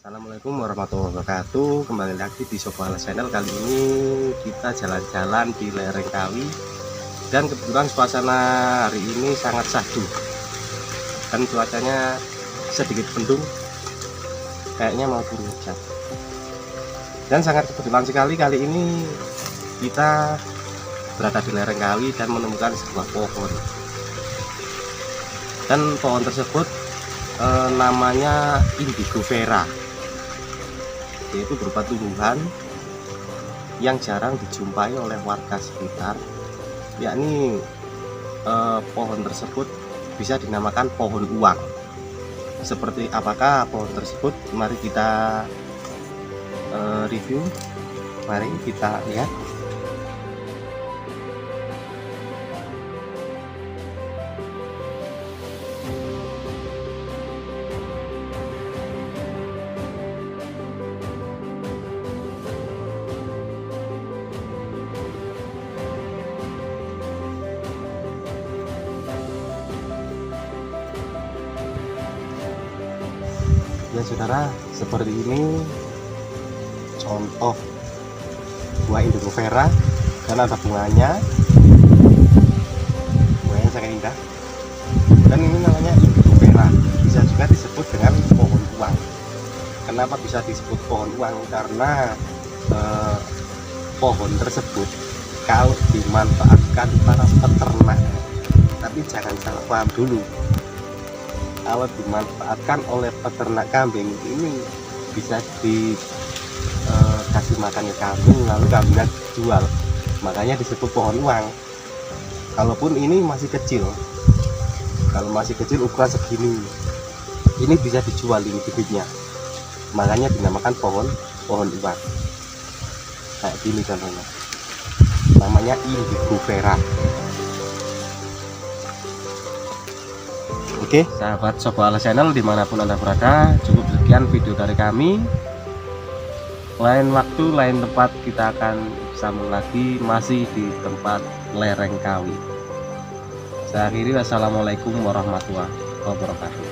Assalamualaikum warahmatullahi wabarakatuh. Kembali lagi di Sopo Alas Channel. Kali ini kita jalan-jalan di lereng Kawi, dan kebetulan suasana hari ini sangat syahdu dan cuacanya sedikit mendung, kayaknya mau turun hujan. Dan sangat kebetulan sekali kali ini kita berada di lereng Kawi dan menemukan sebuah pohon. Dan pohon tersebut namanya indigo vera, yaitu berupa tumbuhan yang jarang dijumpai oleh warga sekitar, yakni pohon tersebut bisa dinamakan pohon uang. Seperti apakah pohon tersebut? Mari kita review, mari kita lihat. Ya saudara, seperti ini contoh buah indigo vera, dan ada bunganya sangat indah. Dan ini namanya indigo vera, bisa juga disebut dengan pohon uang. Kenapa bisa disebut pohon uang? Karena pohon tersebut kalau dimanfaatkan para peternak, tapi jangan salah paham dulu, kalau dimanfaatkan oleh peternak kambing ini bisa dikasih makan ke kambing, lalu kambingnya dijual, makanya disebut pohon uang. Kalaupun ini masih kecil, kalau masih kecil ukuran segini, ini bisa dijual ini bibitnya, makanya dinamakan pohon uang. Kayak gini contohnya, namanya indigo vera. Oke, sahabat Sopo Alas Channel dimanapun Anda berada, cukup sekian video dari kami. Lain waktu, lain tempat kita akan sambung lagi, masih di tempat lereng Kawi. Saya akhiri, wassalamualaikum warahmatullahi wabarakatuh.